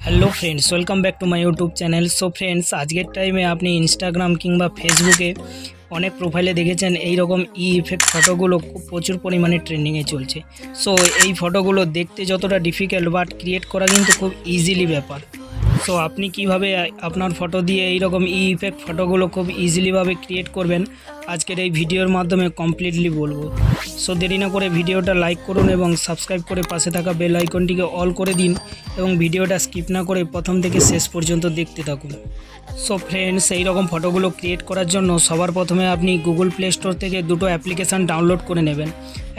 Hello friends, welcome back to my YouTube channel. So friends, आजकेर टाइमे আপনি Instagram কিংবা ফেসবুকে অনেক প্রোফাইলে দেখেছেন এই রকম ইফেক্ট ফটোগুলো প্রচুর পরিমাণে ট্রেন্ডিংয়ে চলছে। সো এই ফটোগুলো দেখতে যতটা ডিফিকাল্ট বাট ক্রিয়েট করা কিন্তু খুব ইজিলি ব্যাপার। সো আপনি কিভাবে আপনার ফটো দিয়ে এই রকম ইফেক্ট ফটোগুলো খুব ইজিলিভাবে ক্রিয়েট করবেন আজকের এই ভিডিওর মাধ্যমে কমপ্লিটলি বলবো। সো দেরি না করে ভিডিওটা লাইক করুন এবং সাবস্ক্রাইব করে পাশে থাকা বেল আইকনটিকে অল করে দিন এবং ভিডিওটা স্কিপ না করে প্রথম থেকে শেষ পর্যন্ত দেখতে থাকুন। সো ফ্রেন্ডস, এই রকম ফটোগুলো ক্রিয়েট করার জন্য সবার প্রথমে আপনি গুগল প্লে স্টোর থেকে দুটো অ্যাপ্লিকেশান ডাউনলোড করে নেবেন।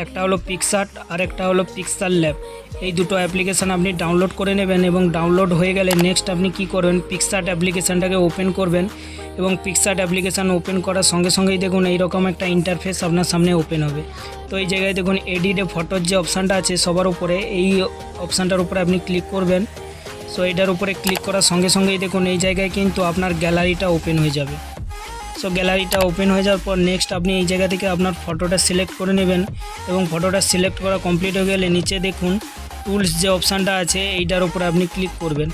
একটা হলো পিক্সআর্ট আর একটা হলো পিক্সেল ল্যাব। এই দুটো অ্যাপ্লিকেশান আপনি ডাউনলোড করে নেবেন এবং ডাউনলোড হয়ে গেলে নেক্সট আপনি কি করবেন, পিক্সআর্ট অ্যাপ্লিকেশানটাকে ওপেন করবেন এবং পিক্সআর্ট অ্যাপ্লিকেশান ওপেন করার সঙ্গে সঙ্গেই দেখুন এইরকম একটা ইন্টারফেস আপনার সামনে ওপেন হবে। তো এই জায়গায় দেখুন এডিট ফটোর যে অপশানটা আছে সবার উপরে, এই অপশানটার উপরে আপনি ক্লিক করবেন। সো এটার উপরে ক্লিক করার সঙ্গে সঙ্গেই দেখুন এই জায়গায় কিন্তু আপনার গ্যালারিটা ওপেন হয়ে যাবে। সো গ্যালারিটা ওপেন হয়ে যাওয়ার পর নেক্সট আপনি এই জায়গা থেকে আপনার ফটোটা সিলেক্ট করে নেবেন এবং ফটোটা সিলেক্ট করা কমপ্লিট হয়ে গেলে নিচে দেখুন টুলস যে অপশানটা আছে এইটার উপরে আপনি ক্লিক করবেন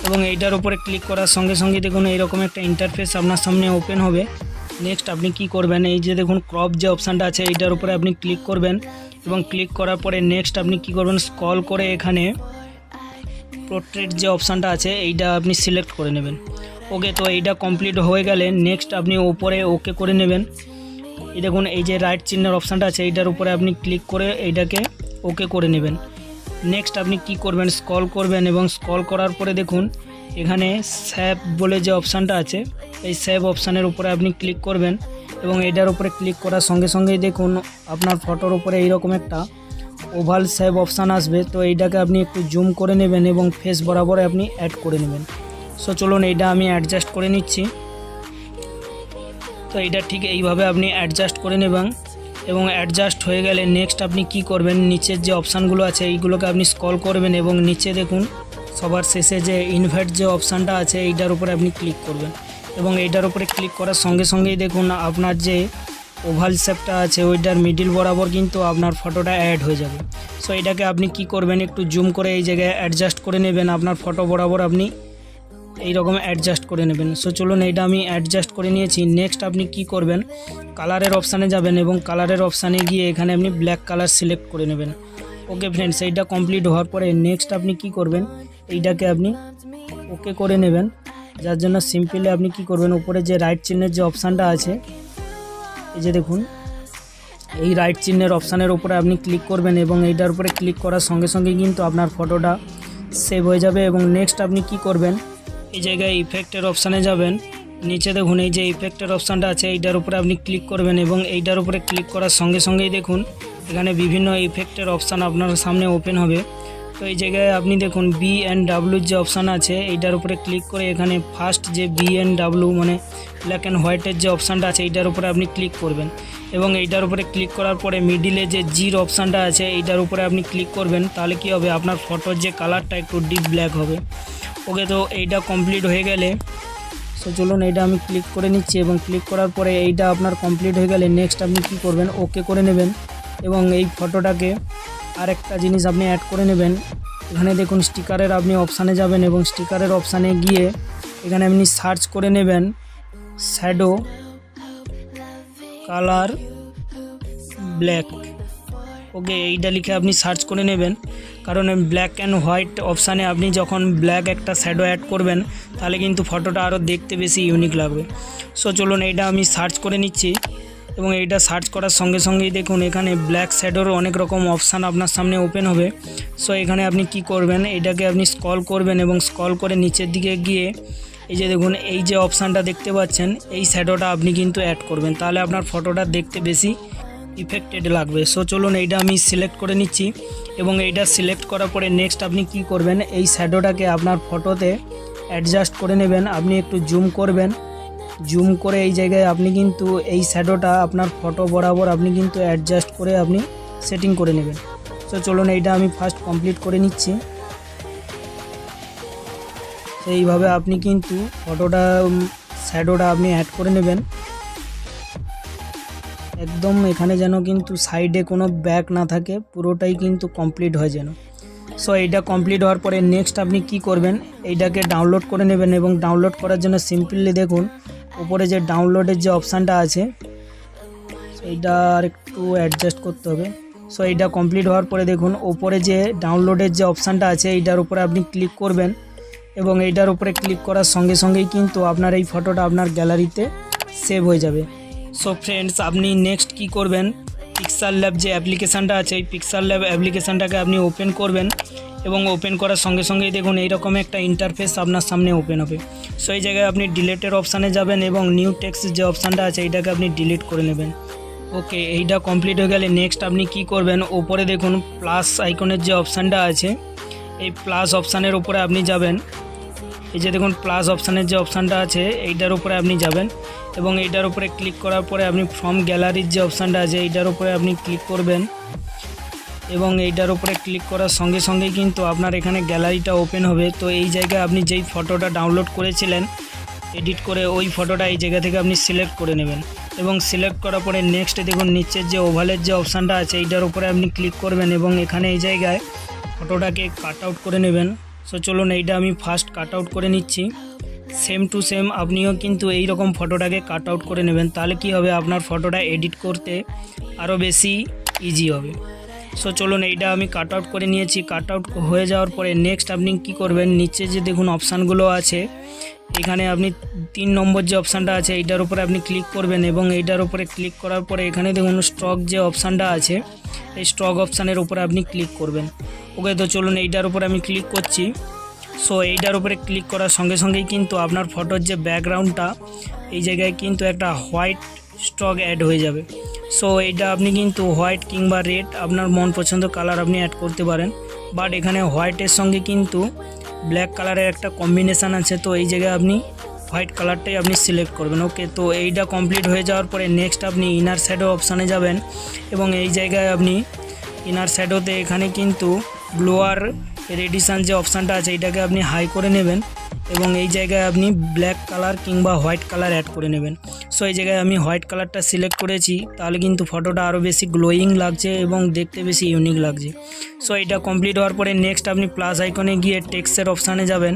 এবং এইটার উপরে ক্লিক করার সঙ্গে সঙ্গে দেখুন এইরকম একটা ইন্টারফেস আপনার সামনে ওপেন হবে। নেক্সট আপনি কি করবেন, এই যে দেখুন ক্রপ যে অপশানটা আছে এইটার উপরে আপনি ক্লিক করবেন এবং ক্লিক করার পরে নেক্সট আপনি কি করবেন, স্ক্রল করে এখানে পোর্ট্রেট যে অপশানটা আছে এইটা আপনি সিলেক্ট করে নেবেন। ওকে, তো এইটা কমপ্লিট হয়ে গেলে নেক্সট আপনি ওপরে ওকে করে নেবেন। এই দেখুন এই যে রাইট চিহ্নের অপশানটা আছে এইটার উপরে আপনি ক্লিক করে এইটাকে ওকে করে নেবেন। নেক্সট আপনি কি করবেন, স্ক্রল করবেন এবং স্ক্রল করার পরে দেখুন এখানে সেভ বলে যে অপশানটা আছে এই সেভ অপশানের উপরে আপনি ক্লিক করবেন এবং এটার উপরে ক্লিক করার সঙ্গে সঙ্গেই দেখুন আপনার ফটোর উপরে এইরকম একটা ওভাল সেভ অপশান আসবে। তো এইটাকে আপনি একটু জুম করে নেবেন এবং ফেস বরাবর আপনি অ্যাড করে নেবেন। সো চলুন এইটা আমি অ্যাডজাস্ট করে নিচ্ছি। তো এইটা ঠিক এইভাবে আপনি অ্যাডজাস্ট করে নেবেন এবং অ্যাডজাস্ট হয়ে গেলে নেক্সট আপনি কি করবেন, নিচের যে অপশানগুলো আছে এইগুলোকে আপনি স্ক্রল করবেন এবং নিচে দেখুন সবার শেষে যে ইনভার্ট যে অপশানটা আছে এইটার উপরে আপনি ক্লিক করবেন এবং এইটার উপরে ক্লিক করার সঙ্গে সঙ্গেই দেখুন আপনার যে ওভাল শেপটা আছে ওইটার মিডিল বরাবর কিন্তু আপনার ফটোটা অ্যাড হয়ে যাবে। সো এটাকে আপনি কি করবেন, একটু জুম করে এই জায়গায় অ্যাডজাস্ট করে নেবেন, আপনার ফটো বরাবর আপনি এই রকম অ্যাডজাস্ট করে নেবেন। সো চলুন এইটা আমি অ্যাডজাস্ট করে নিয়েছি। নেক্সট আপনি কি করবেন, কালারের অপশানে যাবেন এবং কালারের অপশানে গিয়ে এখানে আপনি ব্ল্যাক কালার সিলেক্ট করে নেবেন। ওকে ফ্রেন্ডস, এইটা কমপ্লিট হওয়ার পরে নেক্সট আপনি কি করবেন, এইটাকে আপনি ওকে করে নেবেন। যার জন্য সিম্পলি আপনি কি করবেন, উপরে যে রাইট চিহ্নের যে অপশানটা আছে এই যে দেখুন এই রাইট চিহ্নের অপশানের উপরে আপনি ক্লিক করবেন এবং এইটার উপরে ক্লিক করার সঙ্গে সঙ্গে কিন্তু আপনার ফটোটা সেভ হয়ে যাবে। এবং নেক্সট আপনি কি করবেন, এই জায়গায় ইফেক্টের অপশানে যাবেন, নিচে দেখুন এই যে ইফেক্টের অপশানটা আছে এইটার উপরে আপনি ক্লিক করবেন এবং এইটার উপরে ক্লিক করার সঙ্গে সঙ্গেই দেখুন এখানে বিভিন্ন ইফেক্টের অপশান আপনার সামনে ওপেন হবে। তো এই জায়গায় আপনি দেখুন BNW যে অপশান আছে এইটার উপরে ক্লিক করে এখানে ফার্স্ট যে BNW মানে ব্ল্যাক অ্যান্ড হোয়াইটের যে অপশানটা আছে এইটার উপরে আপনি ক্লিক করবেন এবং এইটার উপরে ক্লিক করার পরে মিডিলে যে জির অপশানটা আছে এইটার উপরে আপনি ক্লিক করবেন। তাহলে কি হবে, আপনার ফটোর যে কালারটা একটু ডিপ ব্ল্যাক হবে। ওকে, তো এইটা কমপ্লিট হয়ে গেলে সো চলুন এইটা আমি ক্লিক করে নিচ্ছি এবং ক্লিক করার পরে এইটা আপনার কমপ্লিট হয়ে গেলে নেক্সট আপনি কি করবেন, ওকে করে নেবেন এবং এই ফটোটাকে আরেকটা জিনিস আপনি অ্যাড করে নেবেন। এখানে দেখুন স্টিকারের আপনি অপশানে যাবেন এবং স্টিকারের অপশানে গিয়ে এখানে আপনি সার্চ করে নেবেন শ্যাডো কালার ব্ল্যাক। ওকে, এইটা লিখে আপনি সার্চ করে নেবেন, কারণ ব্ল্যাক অ্যান্ড হোয়াইট অপশানে আপনি যখন ব্ল্যাক একটা শ্যাডো অ্যাড করবেন তাহলে কিন্তু ফটোটা আরও দেখতে বেশি ইউনিক লাগবে। সো চলুন এইটা আমি সার্চ করে নিচ্ছি এবং এইটা সার্চ করার সঙ্গে সঙ্গেই দেখুন এখানে ব্ল্যাক শ্যাডোর অনেক রকম অপশান আপনার সামনে ওপেন হবে। সো এখানে আপনি কি করবেন, এইটাকে আপনি স্ক্রল করবেন এবং স্ক্রল করে নিচের দিকে গিয়ে এই যে দেখুন এই যে অপশানটা দেখতে পাচ্ছেন এই শ্যাডোটা আপনি কিন্তু অ্যাড করবেন, তাহলে আপনার ফটোটা দেখতে বেশি ইফেক্টেড লাগবে। সো চলুন এইটা আমি সিলেক্ট করে নিচ্ছি এবং এইটা সিলেক্ট করার পরে নেক্সট আপনি কি করবেন, এই শ্যাডোটাকে আপনার ফটোতে অ্যাডজাস্ট করে নেবেন। আপনি একটু জুম করবেন, জুম করে এই জায়গায় আপনি কিন্তু এই শ্যাডোটা আপনার ফটো বরাবর আপনি কিন্তু অ্যাডজাস্ট করে আপনি সেটিং করে নেবেন। সো চলুন এইটা আমি ফার্স্ট কমপ্লিট করে নিচ্ছি। এইভাবে আপনি কিন্তু ফটোটা শ্যাডোটা আপনি অ্যাড করে নেবেন একদম এখানে যেন কিন্তু সাইডে কোনো ব্যাক না থাকে, পুরোটাই কিন্তু কমপ্লিট হয় যেন। সো এইটা কমপ্লিট হওয়ার পরে নেক্সট আপনি কি করবেন, এইটাকে ডাউনলোড করে নেবেন এবং ডাউনলোড করার জন্য সিম্পলি দেখুন উপরে যে ডাউনলোডের যে অপশানটা আছে এইটা আর একটু অ্যাডজাস্ট করতে হবে। সো এইটা কমপ্লিট হওয়ার পরে দেখুন উপরে যে ডাউনলোডের যে অপশানটা আছে এইটার উপরে আপনি ক্লিক করবেন এবং এইটার উপরে ক্লিক করার সঙ্গে সঙ্গেই কিন্তু আপনার এই ফটোটা আপনার গ্যালারিতে সেভ হয়ে যাবে। সো ফ্রেন্ডস, আপনি নেক্সট কি করবেন, পিক্সার ল্যাব যে অ্যাপ্লিকেশানটা আছে এই পিক্সার ল্যাব অ্যাপ্লিকেশানটাকে আপনি ওপেন করবেন এবং ওপেন করার সঙ্গে সঙ্গেই দেখুন এইরকম একটা ইন্টারফেস আপনার সামনে ওপেন হবে। সো এই জায়গায় আপনি ডিলিটের অপশানে যাবেন এবং নিউ টেক্সট যে অপশানটা আছে এইটাকে আপনি ডিলিট করে নেবেন। ওকে, এইটা কমপ্লিট হয়ে গেলে নেক্সট আপনি কি করবেন, ওপরে দেখুন প্লাস আইকনের যে অপশানটা আছে এই প্লাস অপশানের উপরে আপনি যাবেন। এই যে দেখুন প্লাস অপশানের যে অপশানটা আছে এইটার উপরে আপনি যাবেন এবং এইটার উপরে ক্লিক করার পরে আপনি ফ্রম গ্যালারির যে অপশানটা আছে এইটার উপরে আপনি ক্লিক করবেন এবং এইটার উপরে ক্লিক করার সঙ্গে সঙ্গেই কিন্তু আপনার এখানে গ্যালারিটা ওপেন হবে। তো এই জায়গায় আপনি যেই ফটোটা ডাউনলোড করেছিলেন এডিট করে ওই ফটোটা এই জায়গা থেকে আপনি সিলেক্ট করে নেবেন এবং সিলেক্ট করার পরে নেক্সট দেখুন নিচের যে ওভালের যে অপশানটা আছে এইটার উপরে আপনি ক্লিক করবেন এবং এখানে এই জায়গায় ফটোটাকে কাট আউট করে নেবেন। সো চলুন এইটা আমি ফার্স্ট কাট আউট করে নিচ্ছি। সেম টু সেম আপনিও কিন্তু এই রকম ফটোটাকে কাট আউট করে নেবেন, তাহলে কি হবে আপনার ফটোটা এডিট করতে আরও বেশি ইজি হবে। সো চলুন এইটা আমি কাট আউট করে নিয়েছি। কাট আউট হয়ে যাওয়ার পরে নেক্সট আপনি কি করবেন, নিচে যে দেখুন অপশানগুলো আছে এখানে আপনি 3 নম্বর যে অপশানটা আছে এইটার উপরে আপনি ক্লিক করবেন এবং এইটার উপরে ক্লিক করার পরে এখানে দেখুন স্টক যে অপশানটা আছে এই স্টক অপশানের উপরে আপনি ক্লিক করবেন। ওকে, তো চলুন এইটার উপরে আমি ক্লিক করছি। সো এইটার উপরে ক্লিক করার সঙ্গে সঙ্গেই কিন্তু আপনার ফটোর যে ব্যাকগ্রাউন্ডটা এই জায়গায় কিন্তু একটা হোয়াইট স্টক অ্যাড হয়ে যাবে। সো এইটা আপনি কিন্তু হোয়াইট কিংবা রেড আপনার মন পছন্দ কালার আপনি অ্যাড করতে পারেন, বাট এখানে হোয়াইটের সঙ্গে কিন্তু ব্ল্যাক কালারের একটা কম্বিনেশান আছে, তো এই জায়গায় আপনি হোয়াইট কালারটাই আপনি সিলেক্ট করবেন। ওকে, তো এইটা কমপ্লিট হয়ে যাওয়ার পরে নেক্সট আপনি ইনার শ্যাডো অপশানে যাবেন এবং এই জায়গায় আপনি ইনার শ্যাডোতে এখানে কিন্তু ব্লোয়ার রেডিশন যে অপশানটা আছে এটাকে আপনি হাই করে নেবেন এবং এই জায়গায় আপনি ব্ল্যাক কালার কিংবা হোয়াইট কালার অ্যাড করে নেবেন। সো এই জায়গায় আমি হোয়াইট কালারটা সিলেক্ট করেছি, তাহলে কিন্তু ফটোটা আরও বেশি গ্লোয়িং লাগছে এবং দেখতে বেশি ইউনিক লাগছে। সো এটা কমপ্লিট হওয়ার পরে নেক্সট আপনি প্লাস আইকনে গিয়ে টেক্সটের অপশানে যাবেন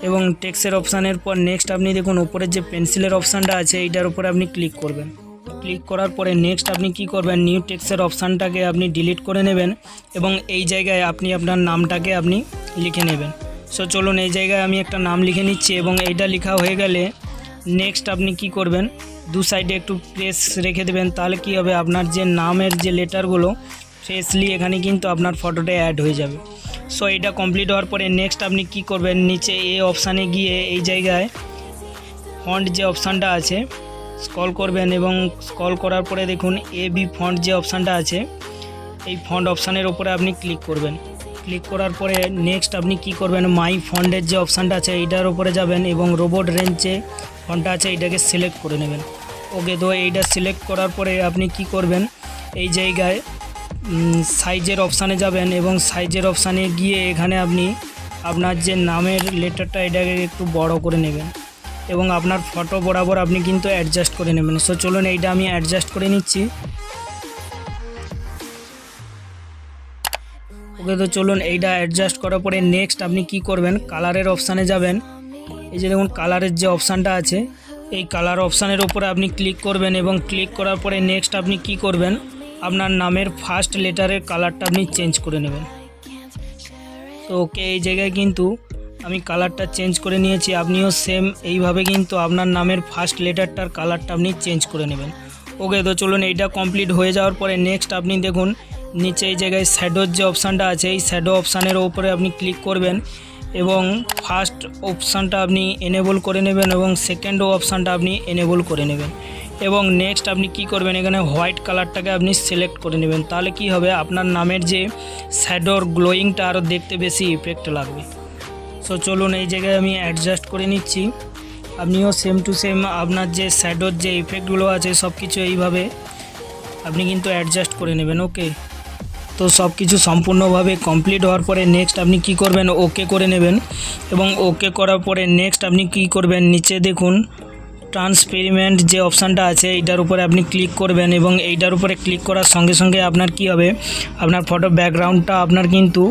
এবং টেক্সটের অপশানের পর নেক্সট আপনি দেখুন উপরের যে পেন্সিলের অপশানটা আছে এইটার উপরে আপনি ক্লিক করবেন। ক্লিক করার পরে নেক্সট আপনি কি করবেন, নিউ টেক্সটের অপশানটাকে আপনি ডিলিট করে নেবেন এবং এই জায়গায় আপনি আপনার নামটাকে আপনি লিখে নেবেন। সো চলুন এই জায়গায় আমি একটা নাম লিখে নিচ্ছি এবং এইটা লেখা হয়ে গেলে নেক্সট আপনি কি করবেন, দু সাইডে একটু প্রেস রেখে দেবেন, তাহলে কি হবে আপনার যে নামের যে লেটারগুলো ফ্রেশলি এখানে কিন্তু আপনার ফটোটা অ্যাড হয়ে যাবে। সো এটা কমপ্লিট হওয়ার পরে নেক্সট আপনি কি করবেন, নিচে এই অপশানে গিয়ে এই জায়গায় ফন্ট যে অপশানটা আছে স্ক্রল করবেন এবং স্ক্রল করার পরে দেখুন এবি ফন্ট যে অপশানটা আছে এই ফন্ট অপশানের উপরে আপনি ক্লিক করবেন। ক্লিক করার পরে নেক্সট আপনি কি করবেন, মাই ফন্টের যে অপশানটা আছে এইটার উপরে যাবেন এবং রোবট রেঞ্জ যে ফন্টটা আছে এইটাকে সিলেক্ট করে নেবেন। ওকে, তো এইটা সিলেক্ট করার পরে আপনি কি করবেন, এই জায়গায় সাইজের অপশানে যাবেন এবং সাইজের অপশানে গিয়ে এখানে আপনি আপনার যে নামের লেটারটা এটাকে একটু বড় করে নেবেন এবং আপনার ফটো বরাবর আপনি কিন্তু অ্যাডজাস্ট করে নেবেন। সো চলুন এইটা আমি অ্যাডজাস্ট করে নিচ্ছি। ওকে, তো চলুন এইটা অ্যাডজাস্ট করার পরে নেক্সট আপনি কি করবেন, কালারের অপশানে যাবেন। এই যে দেখুন কালারের যে অপশানটা আছে এই কালার অপশানের উপরে আপনি ক্লিক করবেন এবং ক্লিক করার পরে নেক্সট আপনি কি করবেন, আপনার নামের ফার্স্ট লেটারের কালারটা আপনি চেঞ্জ করে নেবেন। তো ওকে, এই জায়গায় কিন্তু আমি কালারটা চেঞ্জ করে নিয়েছি, আপনিও সেম এইভাবে কিন্তু আপনার নামের ফার্স্ট লেটারটার কালারটা আপনি চেঞ্জ করে নেবেন। ওকে, তো চলুন এইটা কমপ্লিট হয়ে যাওয়ার পরে নেক্সট আপনি দেখুন নিচে এই জায়গায় শ্যাডোর যে অপশানটা আছে এই শ্যাডো অপশানের উপরে আপনি ক্লিক করবেন এবং ফার্স্ট অপশানটা আপনি এনেবল করে নেবেন এবং সেকেন্ড অপশানটা আপনি এনেবল করে নেবেন এবং নেক্সট আপনি কি করবেন, এখানে হোয়াইট কালারটাকে আপনি সিলেক্ট করে নেবেন, তাহলে কি হবে আপনার নামের যে শ্যাডোর গ্লোয়িংটা আরও দেখতে বেশি ইফেক্ট লাগবে। সো চলুন এই জায়গায় আমি অ্যাডজাস্ট করে নিচ্ছি, আপনিও সেম টু সেম আপনার যে শ্যাডোর যে ইফেক্টগুলো আছে সব কিছু এইভাবে আপনি কিন্তু অ্যাডজাস্ট করে নেবেন। ওকে, তো সব কিছু সম্পূর্ণভাবে কমপ্লিট হওয়ার পরে নেক্সট আপনি কি করবেন, ওকে করে নেবেন এবং ওকে করার পরে নেক্সট আপনি কি করবেন, নিচে দেখুন ট্রান্সপেরিমেন্ট যে অপশানটা আছে এইটার উপরে আপনি ক্লিক করবেন এবং এইটার উপরে ক্লিক করার সঙ্গে সঙ্গে আপনার কি হবে, আপনার ফটো ব্যাকগ্রাউন্ডটা আপনার কিন্তু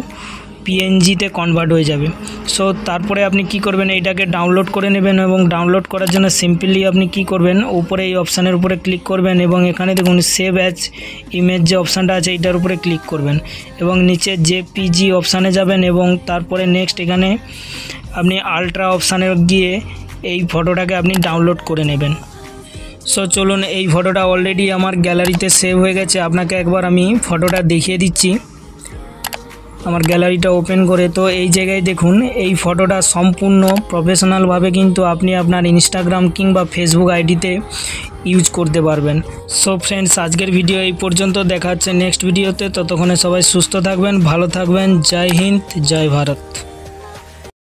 পিএনজিতে কনভার্ট হয়ে যাবে। সো তারপরে আপনি কি করবেন, এইটাকে ডাউনলোড করে নেবেন এবং ডাউনলোড করার জন্য সিম্পলি আপনি কি করবেন, উপরে এই অপশানের উপরে ক্লিক করবেন এবং এখানে দেখুন সেভ অ্যাজ ইমেজ যে অপশানটা আছে এইটার উপরে ক্লিক করবেন এবং নিচে জেপিজি অপশানে যাবেন এবং তারপরে নেক্সট এখানে আপনি আলট্রা অপশানে গিয়ে এই ফটোটাকে আপনি ডাউনলোড করে নেবেন। সো চলুন, এই ফটোটা অলরেডি আমার গ্যালারিতে সেভ হয়ে গেছে। আপনাকে একবার আমি ফটোটা দেখিয়ে দিচ্ছি আমার গ্যালারিটা ওপেন করে। তো এই জায়গায় দেখুন এই ফটোটা সম্পূর্ণ প্রফেশনালভাবে কিন্তু আপনি আপনার ইনস্টাগ্রাম কিংবা ফেসবুক আইডিতে ইউজ করতে পারবেন। সো ফ্রেন্ডস, আজকের ভিডিও এই পর্যন্ত, দেখা হচ্ছে নেক্সট ভিডিওতে। ততক্ষণে সবাই সুস্থ থাকবেন, ভালো থাকবেন। জয় হিন্দ, জয় ভারত।